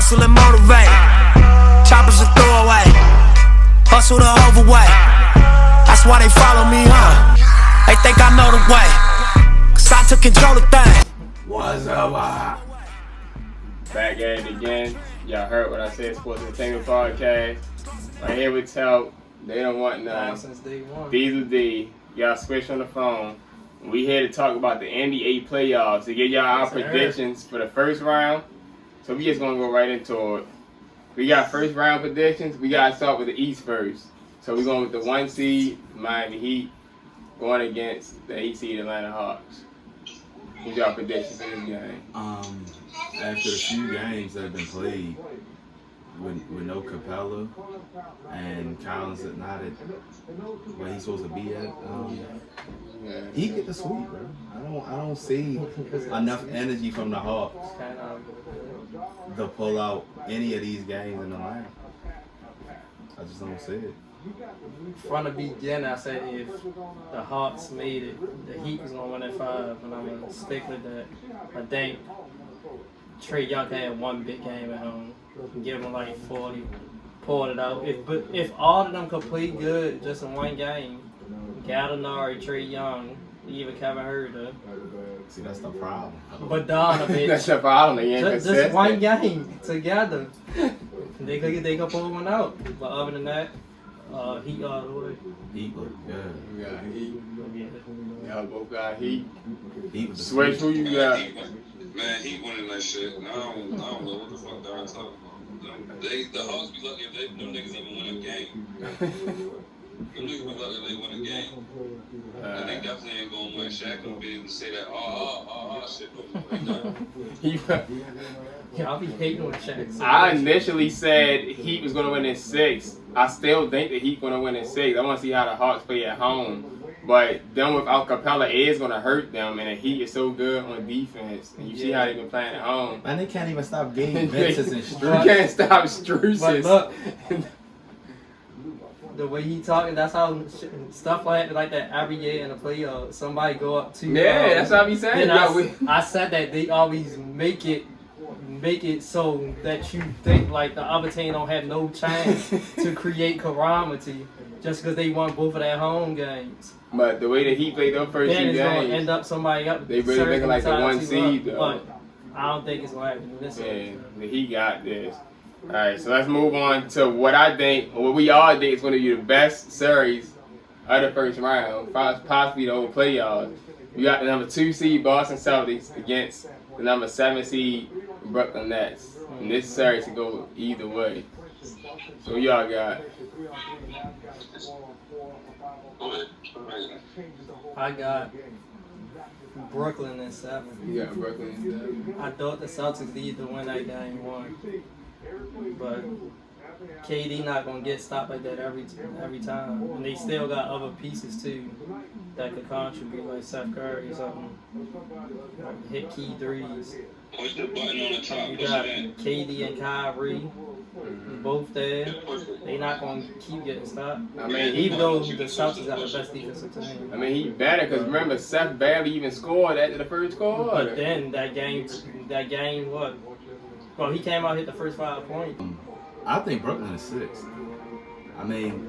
hustle and motivate. Choppers a throwaway. Hustle the overweight. That's why they follow me, huh? They think I know the way. Cause I took control of things. What's up? Back at it again. Y'all heard what I said, Sports Entertainment Podcast. Right here with Telp. They don't want none. Since day one. Diesel D. Y'all switch on the phone. We here to talk about the NBA playoffs. To give y'all our predictions for the first round. So we just gonna go right into it. We got first round predictions. We gotta start with the East first. So we're going with the 1 seed, Miami Heat, going against the 8 seed Atlanta Hawks. What's y'all predictions for this game? After a few games that have been played with no Capella and Collins is not at where he's supposed to be at, he get the sweep, bro. I don't see enough energy from the Hawks to pull out any of these games in the line. I just don't see it. From the beginning, I said if the Hawks made it, the Heat was gonna win at 5, and I'm gonna stick with that. I think Trae Young had one big game at home, give him like 40, pulled it out. If all of them could play good just in one game, Gallinari, Trae Young, even Kevin Herter. See, that's the problem. But Donovan, That's the problem. They ain't just one game together, they could pull one out. But other than that. Heat all the way. Heat look good. We got Heat. Y'all both got Heat. Heat Switch, who you got? Man, Heat winning that shit. I don't know what the fuck they're talking about. The Hawks be lucky if them niggas even win a game. Them niggas be lucky if they win a game. And they definitely ain't gonna win. Shaq gonna be able to say that shit. Yeah, I'll be hating on Shaq. I initially said Heat was gonna win in 6. I still think the Heat gonna win in 6. I want to see how the Hawks play at home. But them without Capella is gonna hurt them, and the Heat is so good on defense. And you see how they've been playing at home. Man, they can't even stop getting Vinces and Struess. You can't stop Struess. But look, the way he talking, that's how stuff like that every year in the playoffs. Somebody go up to yeah, that's what I be saying. I said that they always make it so that you think like the other team don't have no chance to create calamity just because they won both of their home games. But the way that he played those first then two it's games, gonna end up somebody up. they really looking like the 1 seed though. But I don't think it's gonna happen this Yeah, he got this. All right, so let's move on to what I think, what we all think is going to be the best series of the first round, possibly the whole playoffs. We got the number 2 seed Boston Celtics against the number 7 seed Brooklyn Nets. And this series can go either way. So what y'all got? I got Brooklyn in 7. You got Brooklyn in 7. I thought the Celtics needed to win that game 1. But KD not gonna get stopped like that every time, and they still got other pieces too that could contribute, like Seth Curry or something, hit key threes. Push the button on the top. You got KD and Kyrie, both there. They not gonna keep getting stopped. I mean, Even though the Celtics got the best defensive team. I mean, he better because remember Seth barely even scored after the first quarter. But then that game, what? Well, he came out hit the first 5 points. I think Brooklyn is 6. I mean,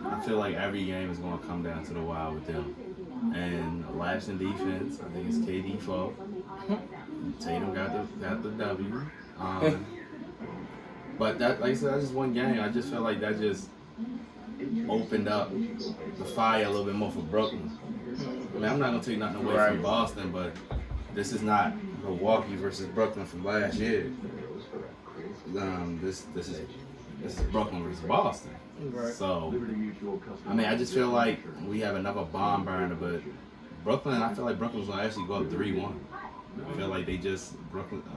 I feel like every game is going to come down to the wire with them. And lapsing defense, I think it's KD fault. Tatum got the W. But that, like I said, that's just one game. I just felt like that just opened up the fire a little bit more for Brooklyn. I mean, I'm not going to take nothing away from Boston, but this is not Milwaukee versus Brooklyn from last year. This is Brooklyn versus Boston. Right. So, I mean, I just feel like we have another bomb burner, but I feel like Brooklyn's gonna actually go up 3-1. I feel like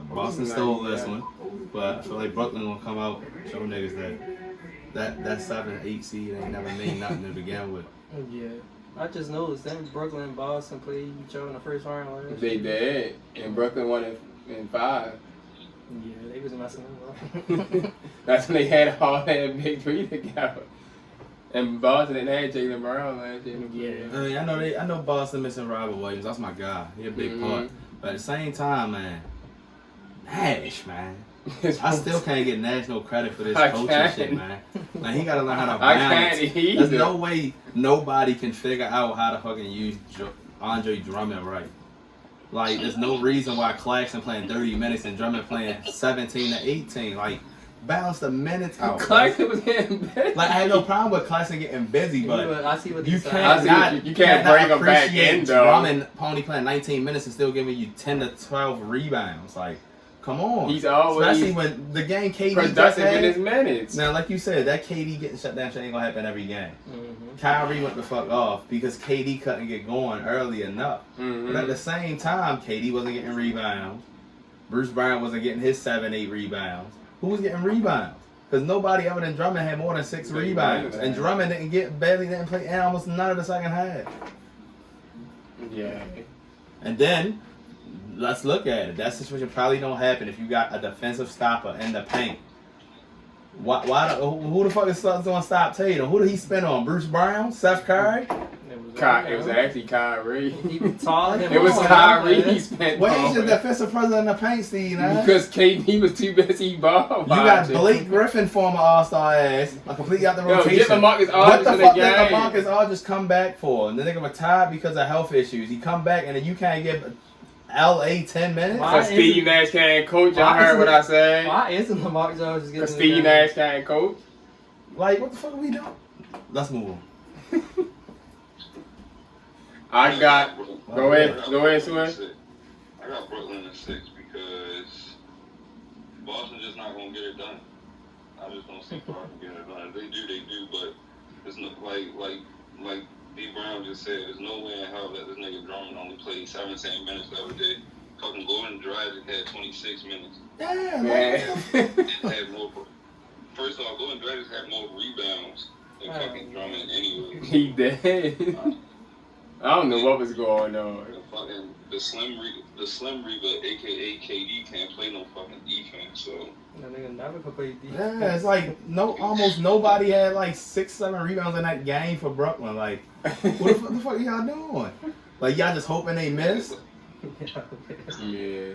Boston stole this one, but I feel like Brooklyn gonna come out show niggas that 7-8 seed ain't never made nothing to begin with. Yeah. I just noticed that Brooklyn and Boston played each other in the first round last They did, and Brooklyn won in 5. Yeah, they was messing up. That's when they had all that big 3 together. And Boston didn't have Jaylen Brown last year. Yeah. I mean, I know Boston missing Robert Williams. That's my guy. He a big part. But at the same time, man, Nash, man. I still can't get Nash no credit for this I coaching can't. shit, man. Like, he gotta learn how to I balance. can't either. There's no way nobody can figure out how to fucking use Andre Drummond right. Like, there's no reason why Claxton playing 30 minutes and Drummond playing 17 to 18. Like, balance the minutes out. Claxton was getting busy. Like, I had no problem with Claxton getting busy, but I see what you he's saying. can't not, you can't bring him back in, though. Drummond only playing 19 minutes and still giving you 10 to 12 rebounds. Like, come on. He's always especially when the game KD just productive in had. his minutes. Now, like you said, that KD getting shut down shit ain't gonna happen every game. Mm-hmm. Kyrie went the fuck off because KD couldn't get going early enough. Mm-hmm. But at the same time, KD wasn't getting rebounds. Bruce Brown wasn't getting his 7-8 rebounds. Who was getting rebounds? Because nobody other than Drummond had more than 6 rebounds. And Drummond didn't play in almost none of the second half. Yeah. And then, let's look at it. That situation probably don't happen if you got a defensive stopper in the paint. Who the fuck is going to stop Tatum? Who did he spin on? Bruce Brown? Seth Curry? It was actually Kyrie. He was taller than It was Paul, Kyrie man. he spent Well, he's on. the defensive president in the paint, Steve. Because KD was too busy ball. You got Blake Griffin, former All-Star ass, completely out the Yo, rotation. get LaMarcus What Aldridge the in fuck the did game. LaMarcus Aldridge come back for? And the nigga retired because of health issues. He come back and then you can't give LA 10 minutes? Why? Because Steve Nash can't coach. Y'all Why heard isn't what it- I said. Why isn't LaMarcus Aldridge getting Because in the Steve game? Nash can't coach. Like, what the fuck are we doing? Let's move on. I got. Go ahead, Sway. I got Brooklyn in 6 because Boston just not gonna get it done. I just don't see Boston getting it done. If they do, but it's not like D Brown just said. There's no way in hell that this nigga Drummond only played 17 minutes the other day. Fucking Gordon Dragic had 26 minutes. Yeah, Man. And had more. First off, Gordon Dragic had more rebounds than fucking Drummond anyway. He did. I don't know what was going on. Fucking the Slim Reaper, aka KD, can't play no fucking defense. So That nigga never could play defense. Yeah, it's like almost nobody had like 6-7 rebounds in that game for Brooklyn. Like, what the fuck y'all doing? Like, y'all just hoping they miss? Yeah.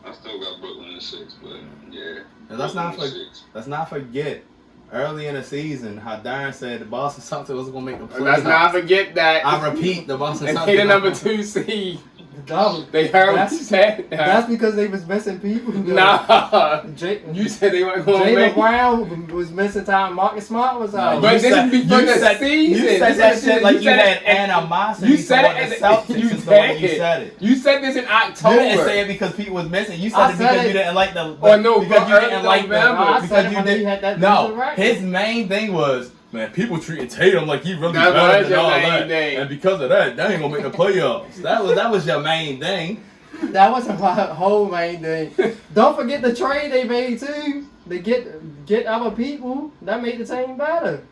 I still got Brooklyn in 6, but yeah. And let's not Brooklyn in 6. let's not forget early in the season how Darren said the Boston Celtics was gonna make the playoffs. Let's not forget that. I repeat, the Boston And Celtics. they the number 2 seed. Dog, They heard what that's- you said. That's because they was missing people. though. Nah. Jay- You said they weren't going to Jaylen make it. Brown was missing time. Marcus Smart was out. But You this said- is before you the said- season. You said This that is- shit like you said had it- animosity. You said toward it. the Celtics. You is the way you did. said it. You said this in You October. didn't say it because people was missing. You said I it said because it. you didn't like the. Or no, because you early didn't like November. the. I Because said it you when they didn't. had that No, losing record. his main thing was, man, people treating Tatum like he really That better was than your all main that, thing. and because of that, they ain't gonna make the playoffs. That was your main thing. That wasn't my whole main thing. Don't forget the trade they made too. They get other people. That made the team better.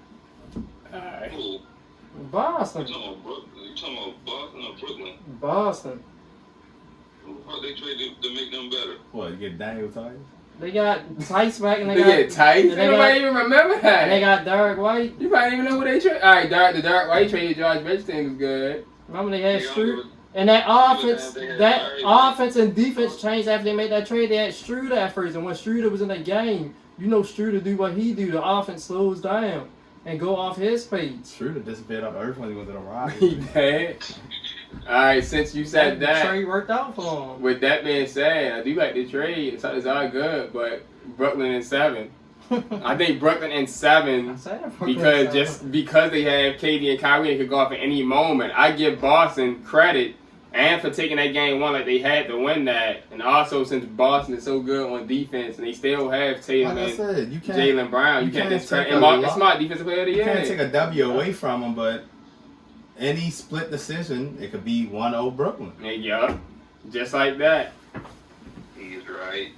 Alright. Who? Boston. You talking about Brooklyn? You talking about Boston or Brooklyn? Boston. Who the fuck they traded to make them better? What? You get Daniel Tice? They got Tice back and They they get got tight. and they Nobody got, even remember that. and they got Derek White. You probably even know who they traded. Alright, the Derek White traded George Richardson was good. Remember they had They Struder. don't And that offense, They had that Larry. offense and defense changed after they made that trade. They had Struder at first, and when Struder was in the game, you know Struder do what he do. The offense slows down and go off his page. Schroeder disappeared off Earth when he went to the He Rockets. did. Alright, since you said The that, trade worked out for him. with that being said, I do like the trade. It's all good, but Brooklyn in 7. I think Brooklyn in 7 because they have KD and Kyrie, they could go off at any moment. I give Boston credit and for taking that game 1 like they had to win that, and also since Boston is so good on defense and they still have Tatum Like I and said, you can't. Jaylen Brown, you can't can't discredit. take And a Marcus lot- Smart, defensive player of the You year. can't take a W away from him, but any split decision, it could be 1-0 Brooklyn. Yeah, just like that. He's right.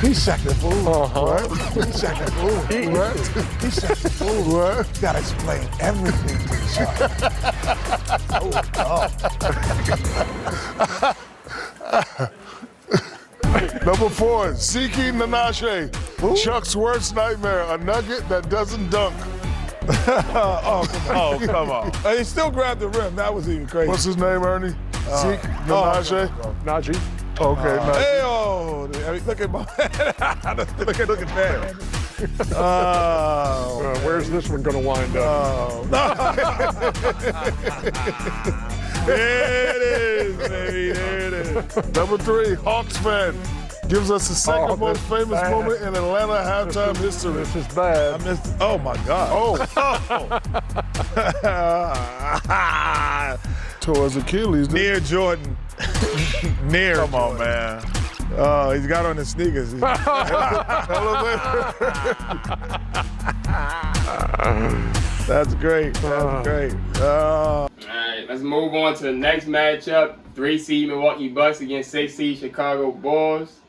He sacked the fool. What? He sacked the fool. What? He sacked the fool. What? Gotta explain everything to the child. Number 4, Zeke Nanache. Chuck's worst nightmare, a nugget that doesn't dunk. Oh, come on. And he still grabbed the rim. That was even crazy. What's his name, Ernie? Zeke, Najee. Najee. Okay, Najee. Hey, oh, look at my look at that. Oh, Where's this one going to wind up? There it is, baby. There it is. Number 3, Hawks fan. Gives us the second most famous moment in Atlanta halftime history. This is bad. Oh, my God. Tore his Achilles. Near Jordan. Near. Come on, man. Oh, he's got on his sneakers. That's great. That's great. All right, let's move on to the next matchup. 3 seed Milwaukee Bucks against 6 seed Chicago Bulls.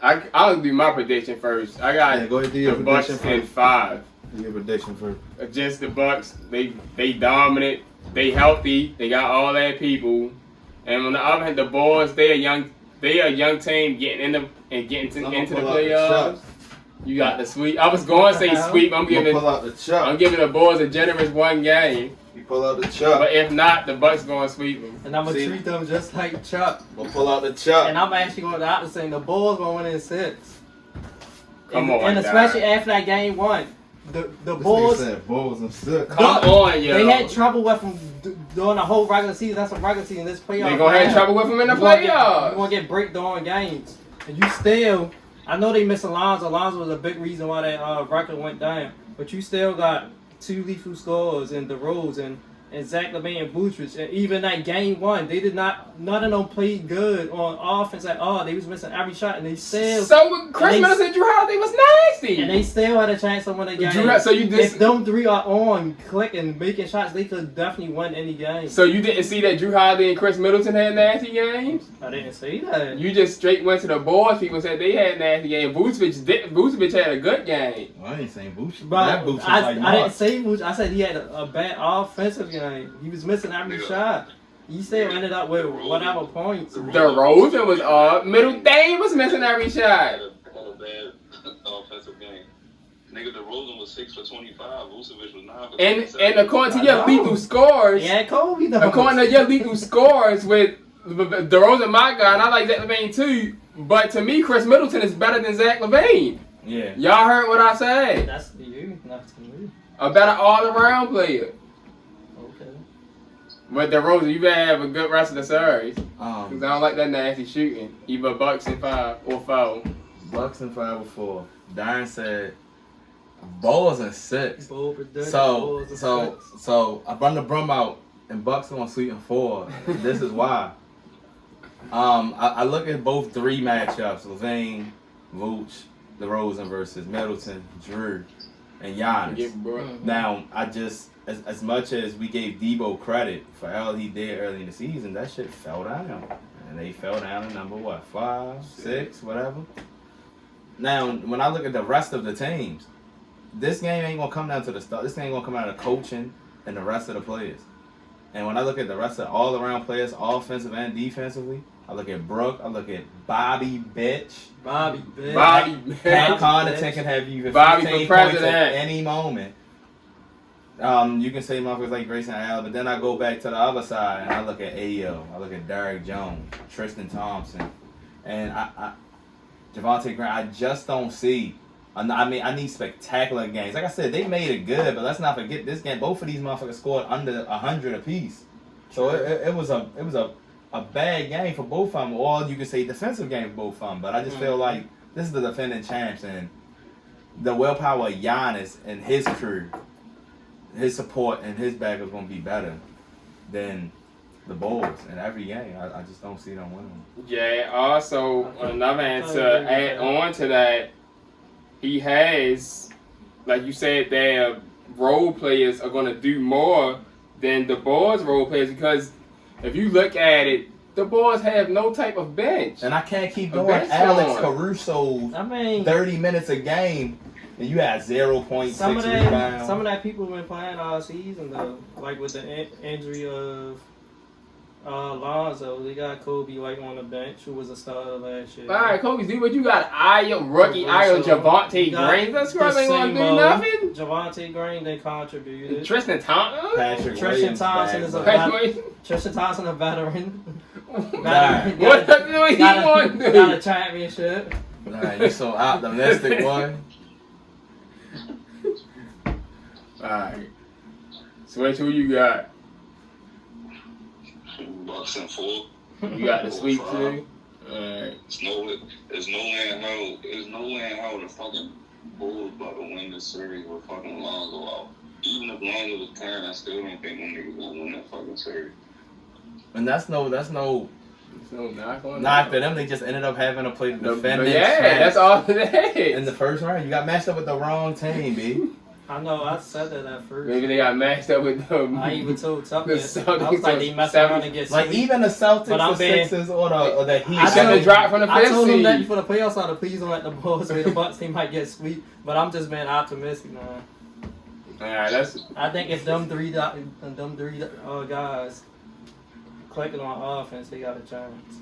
I'll do my prediction first. I got go ahead, do your the Bucks prediction in first. 5. Your prediction first. Just the Bucks. They dominant. They healthy. They got all that people. And on the other hand, the Bulls, they a young team getting into the playoffs. You got the sweep. I was going to say sweep. I'm giving the Bulls a generous 1 game. You pull out the chuck. But if not, the Bucks going to sweep them. And I'm going to treat them just like Chuck. We'll pull out the chuck. And I'm actually going to opposite saying the Bulls going to win in 6. Come on, and especially after that game 1. The Bulls. Bulls and 6. Come on, yo. They had trouble with them during the whole regular season. That's a regular season. This playoff. They gonna have trouble with them in the playoffs. You gonna get break during games, and you still. I know they missed Alonzo. Alonzo was a big reason why that record went down. But you still got 2 lethal scores in DeRozan and Zach LaVine and Vucevic. And even that game 1, they did none of them played good on offense at all. They was missing every shot, and they still. So Chris Middleton and Drew Holiday was nasty. And they still had a chance to win the game. If them 3 are on, clicking, making shots, they could definitely win any game. So you didn't see that Drew Holiday and Chris Middleton had nasty games? I didn't see that. You just straight went to the Bulls. People said they had nasty games. Vucevic had a good game. Well, I ain't saying Vucevic. But I didn't say Vucevic. I said he had a bad offensive game. He was missing every shot. He still ended up with whatever points. DeRozan was off. Middle Dame was missing every shot. Had a bad offensive game. Nigga, DeRozan was 6 for 25. Vucevic was 9 for 27. And according to your lethal scores, Yeah, Kobe though. according to your lethal scores with DeRozan, my guy, and I like Zach LaVine too. But to me, Chris Middleton is better than Zach LaVine. Yeah. Y'all heard what I said? That's to you, not to me. A better all-around player. Okay. But DeRozan, you better have a good rest of the series. Cause I Um, don't like that nasty shooting. Either Bucks in 5 or 4. Bucks in 5 or 4. Darren said Bulls in 6. Bull predicted So Bulls in 6. I run the Brum out and Bucks gonna sweep in 4. This is why. I look at both 3 matchups: LaVine, Vooch, DeRozan versus Middleton, Drew, and Giannis. Now, I just as much as we gave Debo credit for all he did early in the season, that shit fell down, and they fell down to number 5, 6, whatever. Now, when I look at the rest of the teams, this game ain't gonna come down to the start. This ain't gonna come out of coaching and the rest of the players. And when I look at the rest of all-around players, offensive and defensively, I look at Brooke. I look at Bobby Bitch. Bobby, bitch. Pat Connaughton can have you even Bobby 15 for points president. at any moment. You can say motherfuckers like Grayson Allen, but then I go back to the other side and I look at Ayo. I look at Derrick Jones, Tristan Thompson, and Javonte Grant. I just don't see. I need spectacular games. Like I said, they made it good, but let's not forget this game. Both of these motherfuckers scored under 100 apiece. So it was a bad game for both of them. Or you could say defensive game for both of them. But I just feel like this is the defending champs, and the willpower of Giannis and his crew, his support and his back is going to be better than the Bulls in every game. I just don't see them winning. Yeah, also, on another hand, to add on to that, he has, like you said, their role players are going to do more than the Bulls role players, because if you look at it, the Bulls have no type of bench. And I can't keep A going. bench Alex on. Caruso, I mean, 30 minutes a game, and you had 0.6 some of rebounds. that people have been playing all season though, like with the injury of Lonzo, they got Kobe like on the bench, who was a starter last year. All right, Kobe, do what you got. Rookie Javonte Green. That scrub ain't gonna do nothing. Javonte Green, they contributed. Tristan Thompson. Patrick Tristan Williams Thompson back, is a but- Patrick Williams. Tristan Thompson, a veteran. What do he want to Got a do? championship. Nah, you so optimistic, boy. Alright. Switch, who you got? Bucks and 4. You got the sweep too? Alright. There's no way in hell the fucking Bulls about to win this series with fucking Lonzo out. Even if Lonzo was carrying, I still don't think them niggas will win that fucking series. And that's no There's no knock on knock to them. They just ended up having to play the defending. Yeah, that's all it is. In the first round, you got matched up with the wrong team, B. I know, I said that at first. Maybe they got matched up with them. I even told The something. I Celtics was like, they mess seven- around and get Like sweet. even the Celtics, But I'm the being- Sixers, or the Heat. I said the drop from the I fifth told them that seed. before the playoffs started, please don't let the Bulls win the Bucks. They might get sweet. But I'm just being optimistic, man. Alright, that's I think if them three guys clicking on offense, they got a chance.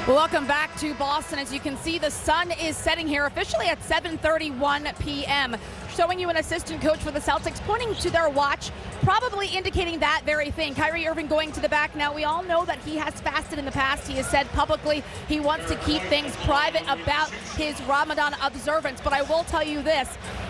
Welcome back to Boston. As you can see, the sun is setting here officially at 7:31 p.m. Showing you an assistant coach for the Celtics pointing to their watch, probably indicating that very thing. Kyrie Irving going to the back now. We all know that he has fasted in the past. He has said publicly he wants to keep things private about his Ramadan observance. But I will tell you this.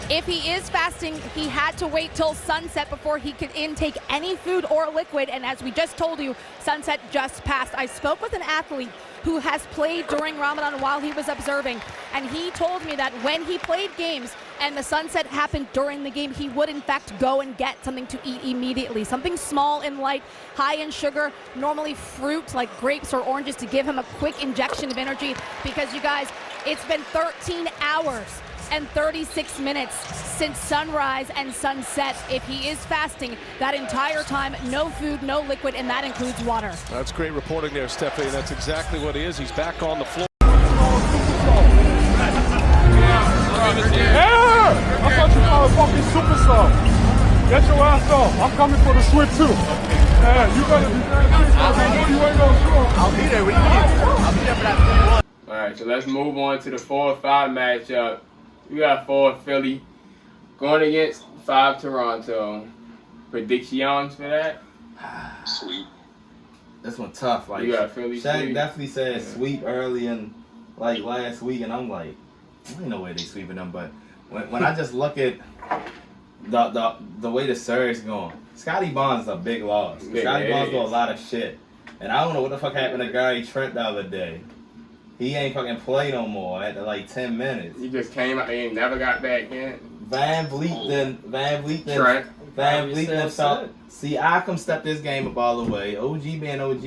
If he is fasting, he had to wait till sunset before he could intake any food or liquid. And as we just told you, sunset just passed. I spoke with an athlete who has played during Ramadan while he was observing. And he told me that when he played games and the sunset happened during the game, he would in fact go and get something to eat immediately. Something small and light, high in sugar, normally fruit like grapes or oranges to give him a quick injection of energy. Because you guys, it's been 13 hours and 36 minutes since sunrise and sunset. If he is fasting that entire time, no food, no liquid, and that includes water. That's great reporting there, Stephanie. That's exactly what he is. He's back on the floor. Yeah! I thought you were a fucking superstar. Get your ass off. I'm coming for the sweep too. Yeah, you better be very serious. You ain't gonna score. I'll be there with you. I'll be there for that. Alright, so let's move on to the 4-5 matchup. We got 4 Philly going against 5 Toronto. Predictions for that? Sweet. This one tough. Like You got Philly Shaq sweep? definitely said sweep early in like last week, and I'm like, ain't no way they sweeping them. But when I just look at the way the series going, Scotty Barnes is a big loss. Yeah, Scotty it Barnes do a is. lot of shit, and I don't know what the fuck happened to Gary Trent the other day. He ain't fucking play no more after like 10 minutes. He just came out there and never got back in. Van Vliet then Trent. Van Vliet Still then felt. upset. See, I come step this game up all the way. OG being OG,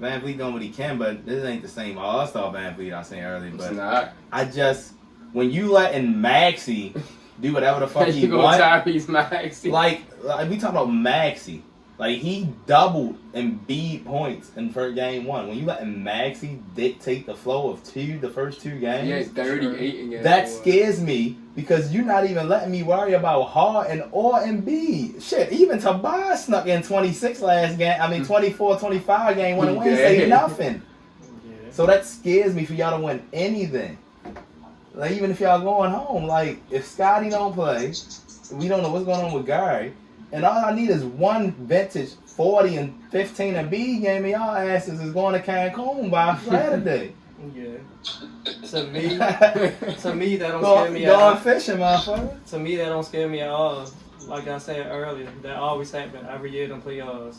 Van Vliet doing what he can, but this ain't the same All-Star Van Vliet I was saying earlier. It's But not. I just, when you letting Maxey do whatever the fuck he You gonna want, Tyrese Maxey? like we talking about Maxey, like he doubled Embiid points in game 1. When you letting Maxey dictate the flow of the first 2 games, He had 38 against that one. scares me because you're not even letting me worry about Harden or Embiid. Shit, even Tobias snuck in 26 last game. I mean, 24, 25 game 1 and we ain't say nothing. Yeah. So that scares me for y'all to win anything. Like even if y'all going home, like if Scotty don't play, we don't know what's going on with Gary. And all I need is one vintage 40 and 15 Embiid game, and y'all asses is going to Cancun by Saturday. Yeah. To me, that don't scare me at Going all. fishing, motherfucker. To me, that don't scare me at all. Like I said earlier, that always happen every year in the playoffs.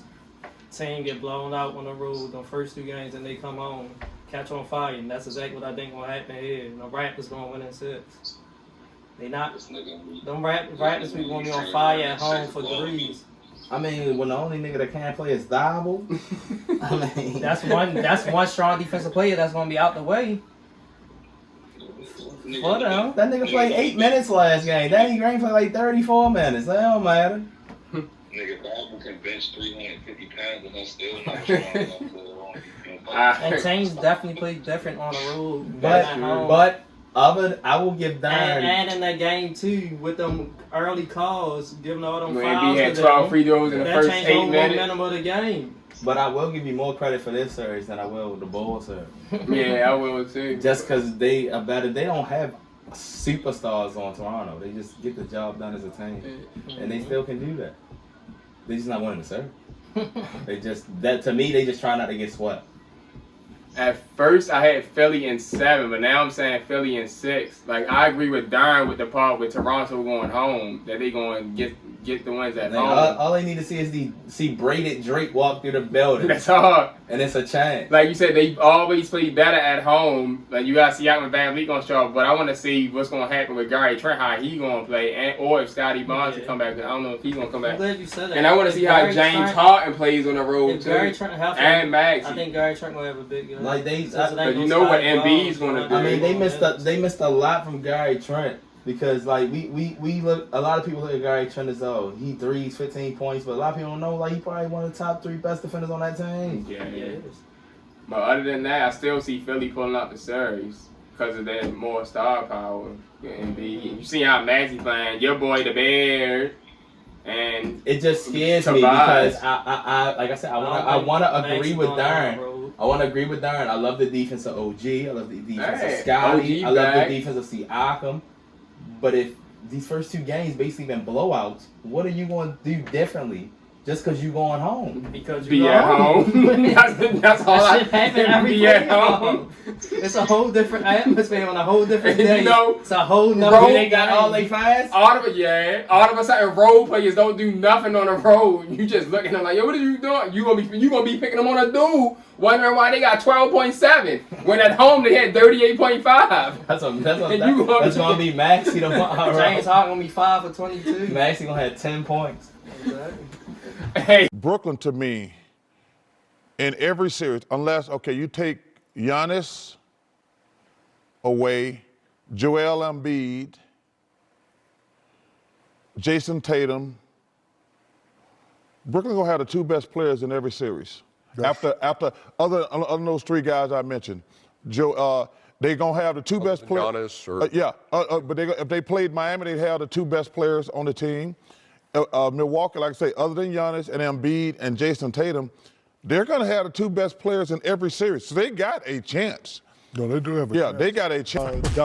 Team get blown out on the road the first 2 games, and they come home, catch on fire, and that's exactly what I think will happen here. The Raptors gonna win in 6. They not. This nigga. Them Raptors be gonna be on fire at home for threes. I mean, when the only nigga that can't play is Diable, I mean, That's one strong defensive player that's gonna be out the way. For them. that nigga played 8 minutes last game. Danny Green played like 34 minutes. That don't matter. Nigga, Bible can bench 350 pounds and that's still not strong enough to And teams definitely play different on the road. But than at home. I will give Darren. And in that game too, with them early calls, giving all them When fouls, Embiid had 12 free throws in the that first changed the 8 whole minutes. momentum of the game. But I will give you more credit for this series than I will the Bulls series. Yeah, I will too. Just because they are better. They don't have superstars on Toronto. They just get the job done as a team. And they still can do that. They just not winning the series. They just, that to me, they just try not to get swept. At first, I had Philly in 7, but now I'm saying Philly in 6. Like, I agree with Darren with the part with Toronto going home, that they going to get the wins at home. All they need to see is see braided Drake walk through the building. That's hard. And it's a chance. Like you said, they always play better at home. Like, you got Siakam and Van Vliet going to show up, but I want to see what's going to happen with Gary Trent, how he going to play, or if Scotty Barnes will come back. I don't know if he's going to come back. I'm glad you said that. And I want to see how James Harden plays on the road, too. Gary Trent healthy, and Maxey. I think Gary Trent going to have a big game. Like you know what Embiid's going to do. I mean, they missed a lot from Gary Trent. Because like we look, a lot of people look at Gary Trent as he threes 15 points, but a lot of people don't know like he probably one of the top 3 best defenders on that team. Yeah, he is. But other than that, I still see Philly pulling out the series because of that more star power. Embiid, you see how Maxey playing, your boy the Bear, and it just scares me because I like I said I want to agree with Darren. I want to agree with Darren. I love the defense of OG. I love the defense of Scotty. I love the defense of Siakam. But if these first 2 games basically been blowouts, what are you going to do differently just because you going home? Because you be at home. That's all that shit happen every be at home. It's a whole different atmosphere on a whole different day. You know, it's a whole nother. They got all they fast. All of a sudden, role players don't do nothing on the road. You just look at them like, yo, what are you doing? You gonna be picking them on a dude, wondering why they got 12.7 when at home they had 38.5. That's gonna be Maxey tomorrow. James Harden gonna be 5 for 22. Maxey gonna have 10 points. Exactly. Hey, Brooklyn to me, in every series, unless you take Giannis away, Joel Embiid, Jason Tatum. Brooklyn gonna have the 2 best players in every series. After other than those 3 guys I mentioned, they gonna have the 2 best players. But if they played Miami, they'd have the 2 best players on the team. Milwaukee, like I say, other than Giannis and Embiid and Jason Tatum, they're gonna have the 2 best players in every series. So they got a chance. No, they do have a chance. Yeah, they got a chance.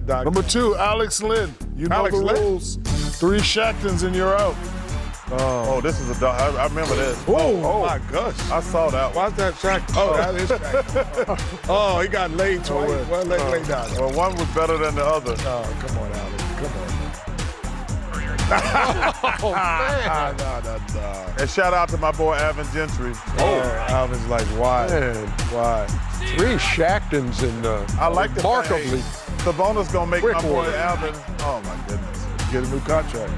Number 2, Alex Lynn. You know the rules. 3 Shacktons and you're out. Oh, this is I remember this. Oh my gosh. I saw that. Why's that Shaq? Oh, that is Shaq. Oh, he got laid twice. Well, lay down. Well, one was better than the other. Oh, come on, Alex. Come on. Oh, man. No. And shout out to my boy Alvin Gentry. Alvin's like, why? Man. Why? 3 Shacktons and I like the remarkably. Sabonis gonna make my boy Brickwater. Alvin. Oh my goodness. Get a new contract.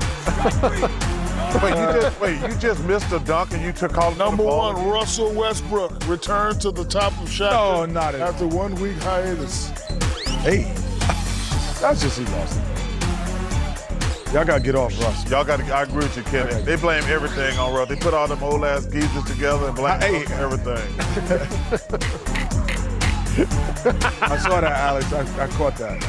You just missed a dunk and you took all Number 1, Russell Westbrook returned to the top of Shaq. No, not at all. After 1 week hiatus. Hey, that's just he lost it. Y'all gotta get off Russ. I agree with you, Kenny. They blame everything on Russ. They put all them old ass geezers together and blame everything. I saw that, Alex. I caught that.